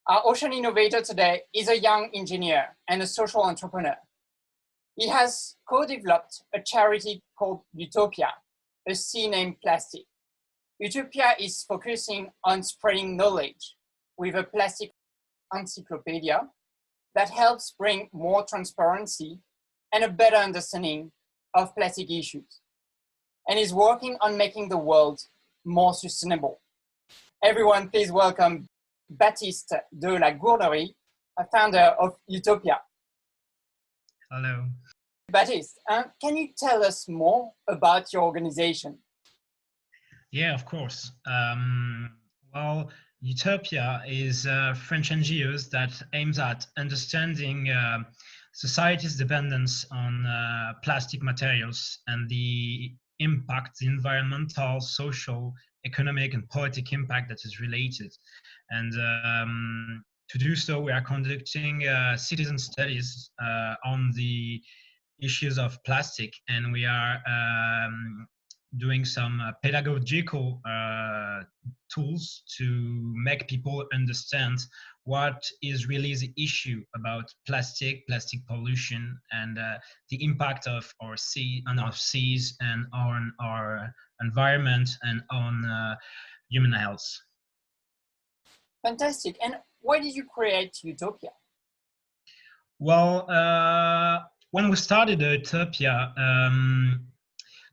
Our ocean innovator today is a young engineer and a social entrepreneur. He has co-developed a charity called Utopia, a sea named Plastic. Utopia is focusing on spreading knowledge with a plastic encyclopedia that helps bring more transparency and a better understanding of plastic issues, and is working on making the world more sustainable. Everyone, please welcome Baptiste de La Gournerie, a founder of Utopia. Hello. Baptiste, can you tell us more about your organization? Yeah, of course. Well, Utopia is a French NGO that aims at understanding society's dependence on plastic materials and the impact, the environmental, social, economic, and politic impact that is related. And to do so, we are conducting citizen studies on the issues of plastic, and we are doing some pedagogical tools to make people understand what is really the issue about plastic pollution, and the impact of our sea on our seas and on our environment and on human health. Fantastic. And why did you create Utopia? Well, when we started Utopia,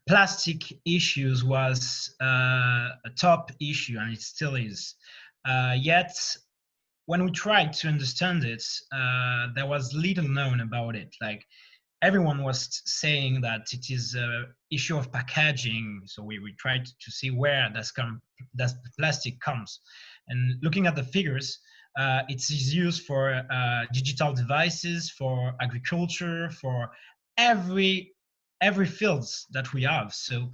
plastic issues was a top issue, and it still is. Yet, when we tried to understand it, there was little known about it. Like, everyone was saying that it is an issue of packaging. So we tried to see where that plastic comes. And looking at the figures, it is used for digital devices, for agriculture, for every fields that we have. So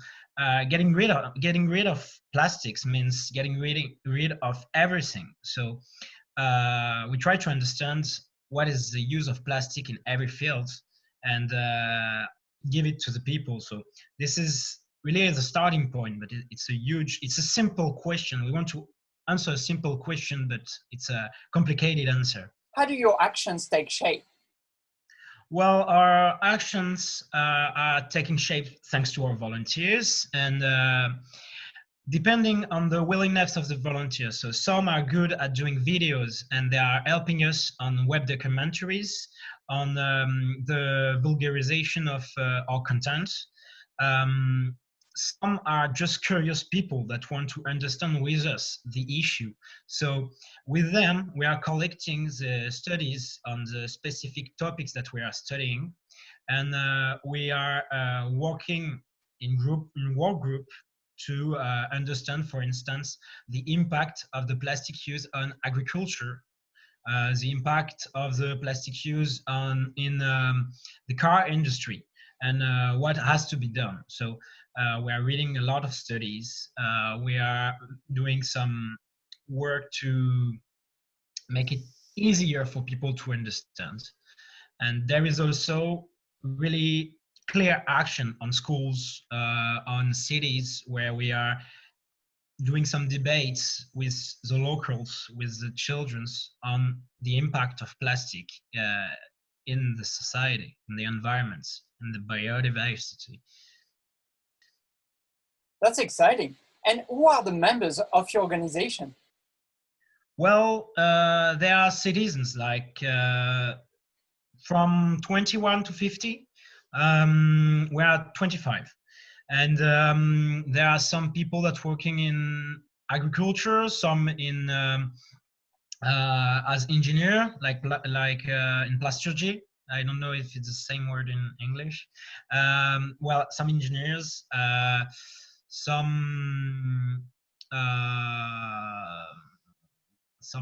getting rid of plastics means getting rid of everything. So we try to understand what is the use of plastic in every field and give it to the people. So this is really the starting point, but it's a simple question. We want to answer a simple question, but it's a complicated answer. How do your actions take shape? Well, our actions are taking shape thanks to our volunteers, and depending on the willingness of the volunteers. So some are good at doing videos, and they are helping us on web documentaries, on the vulgarization of our content. Some are just curious people that want to understand with us the issue. So with them, we are collecting the studies on the specific topics that we are studying. And we are working in work group to understand, for instance, the impact of the plastic use on agriculture, the impact of the plastic use in the car industry, and what has to be done. So we are reading a lot of studies. We are doing some work to make it easier for people to understand. And there is also really clear action on schools, on cities, where we are doing some debates with the locals, with the children, on the impact of plastic in the society, in the environments, in the biodiversity. That's exciting. And who are the members of your organization? Well, there are citizens like from 21 to 50. We are 25. And there are some people that working in agriculture, some in as engineer, like in plasturgy. I don't know if it's the same word in English. Well, some engineers, some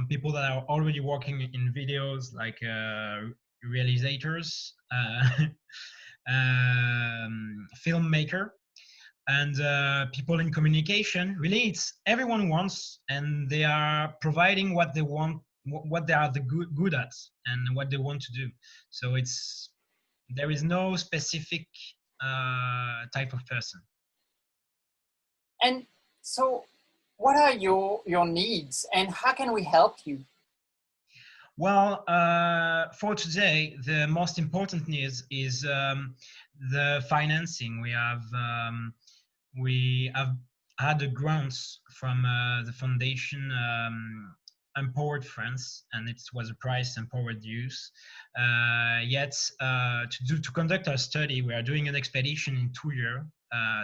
people that are already working in videos, like realizators, filmmaker, and people in communication. Really, it's everyone wants, and they are providing what they want, what they are good at, and what they want to do. So there is no specific type of person. And so what are your needs, and how can we help you? Well, for today, the most important news is the financing. We have had a grants from the foundation Empowered France, and it was a prize Empowered Youth. Yet, to conduct our study, we are doing an expedition in 2 years,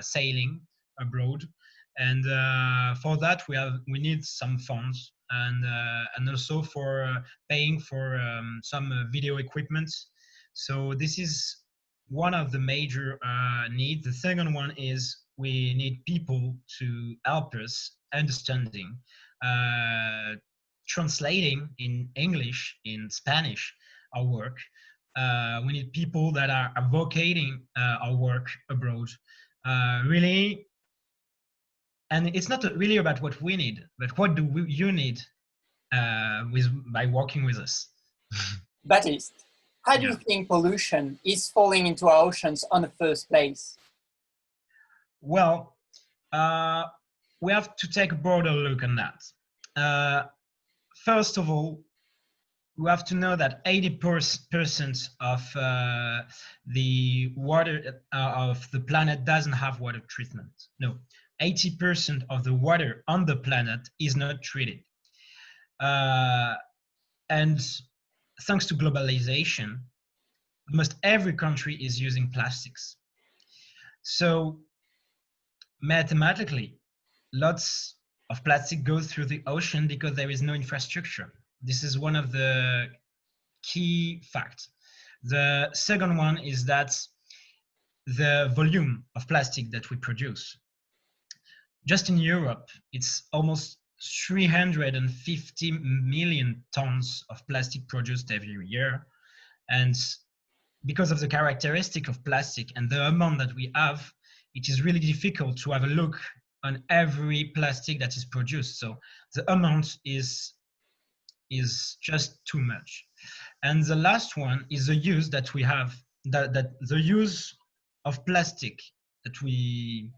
sailing abroad, and for that we need some funds, and also for paying for some video equipment. So this is one of the major needs. The second one is we need people to help us understanding, translating in English, in Spanish, our work. We need people that are advocating our work abroad. Really, and it's not really about what we need, but what do you need by working with us. Baptiste, how do you think pollution is falling into our oceans on the first place? Well, we have to take a broader look on that. First of all, we have to know that 80% of the water of the planet doesn't have water treatment. No, 80% of the water on the planet is not treated. And thanks to globalization, almost every country is using plastics. So mathematically, lots of plastic goes through the ocean because there is no infrastructure. This is one of the key facts. The second one is that the volume of plastic that we produce. Just in Europe, it's almost 350 million tons of plastic produced every year. And because of the characteristic of plastic and the amount that we have, it is really difficult to have a look on every plastic that is produced. So the amount is just too much. And the last one is the use that we have, that the use of plastic that we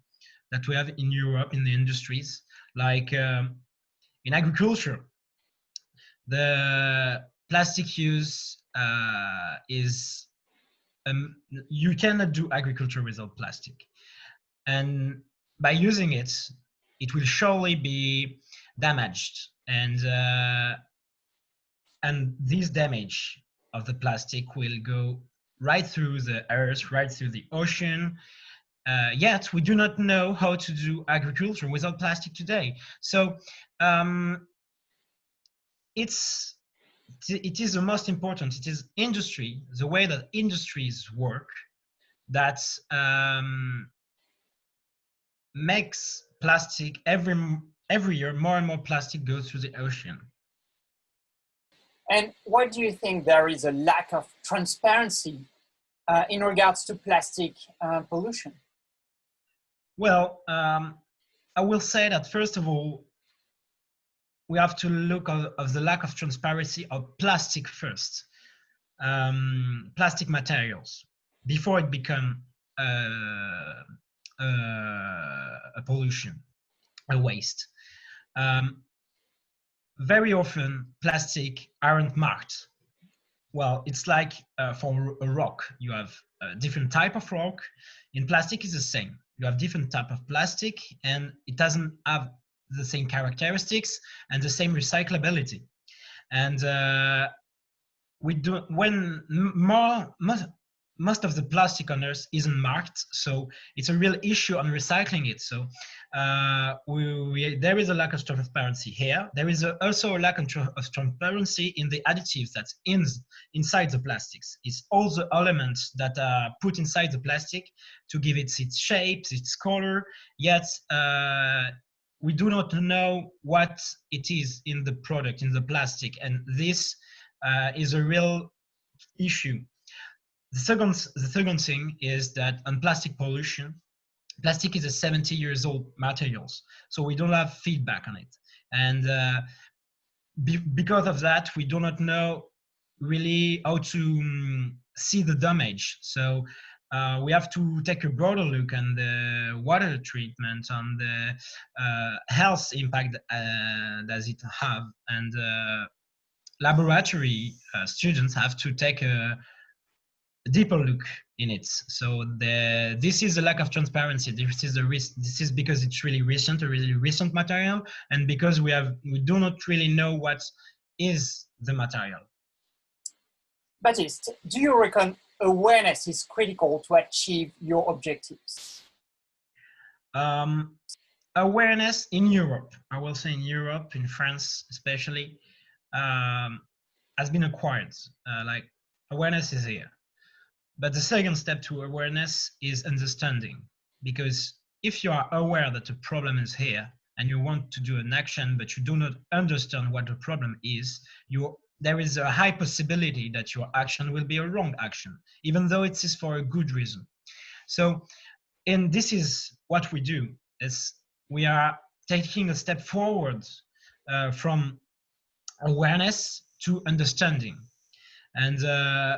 have in Europe in the industries, like in agriculture. The plastic use is, you cannot do agriculture without plastic. And by using it, it will surely be damaged. And this damage of the plastic will go right through the earth, right through the ocean. Yet we do not know how to do agriculture without plastic today. So it is the most important. It is industry, the way that industries work, that makes plastic every year more and more plastic goes through the ocean. And why do you think there is a lack of transparency in regards to plastic pollution? Well, I will say that first of all, we have to look at the lack of transparency of plastic first. Plastic materials, before it become a pollution, a waste. Very often plastic aren't marked. Well, it's like for a rock, you have a different type of rock. In plastic, it's the same. You have different type of plastic, and it doesn't have the same characteristics and the same recyclability. And we do, when most of the plastic on Earth isn't marked, so it's a real issue on recycling it. So there is a lack of transparency here. There is also a lack of transparency in the additives that's inside the plastics. It's all the elements that are put inside the plastic to give it its shape, its color, yet we do not know what it is in the product, in the plastic, and this is a real issue. The second thing is that on plastic pollution, plastic is a 70 years old materials, so we don't have feedback on it. And because of that, we do not know really how to see the damage. So we have to take a broader look on the water treatment, on the health impact does it have, and laboratory students have to take a deeper look in it. So this is a lack of transparency. This is a risk. This is because it's really recent, a really recent material, and because we do not really know what is the material. Baptiste, do you reckon awareness is critical to achieve your objectives? Awareness in Europe, I will say in Europe, in France especially, has been acquired. Like awareness is here. But the second step to awareness is understanding. Because if you are aware that a problem is here and you want to do an action, but you do not understand what the problem is, there is a high possibility that your action will be a wrong action, even though it is for a good reason. So, and this is what we do, is we are taking a step forward from awareness to understanding, and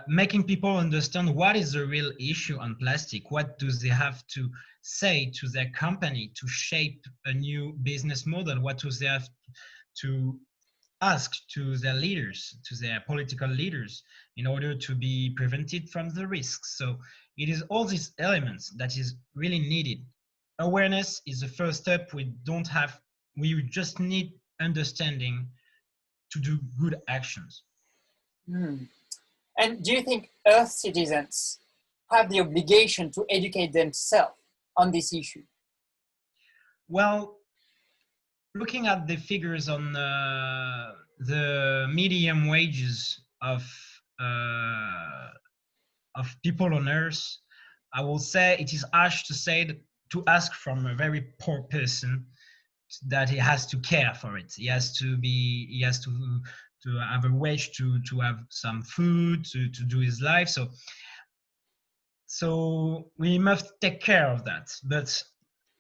making people understand what is the real issue on plastic. What do they have to say to their company to shape a new business model? What do they have to ask to their leaders, to their political leaders, in order to be prevented from the risks? So it is all these elements that is really needed. Awareness is the first step. We just need understanding to do good actions. And do you think Earth citizens have the obligation to educate themselves on this issue? Well, looking at the figures on the medium wages of people on Earth, I will say it is harsh to say that, to ask from a very poor person that he has to care for it. He has to have a wage to have some food to do his life. So we must take care of that. But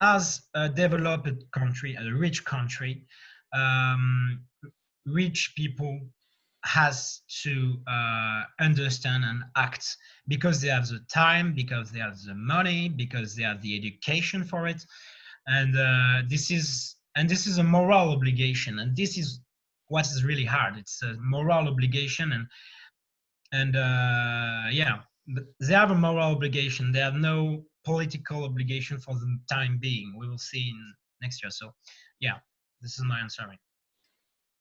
as a developed country, a rich country, rich people has to understand and act, because they have the time, because they have the money, because they have the education for it, and this is a moral obligation, and this is what is really hard. It's a moral obligation, and yeah, they have a moral obligation. They have no political obligation for the time being. We will see in next year. So yeah, this is my answer.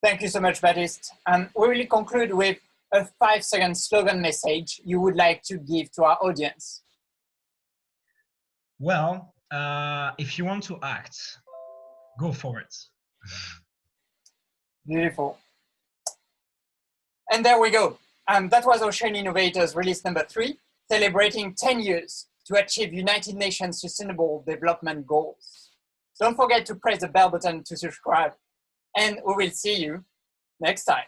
Thank you so much, Baptiste. We will conclude with a 5-second slogan message you would like to give to our audience. Well, if you want to act, go for it. Beautiful. And there we go. That was Ocean Innovators release number 3, celebrating 10 years to achieve United Nations Sustainable Development Goals. Don't forget to press the bell button to subscribe, and we will see you next time.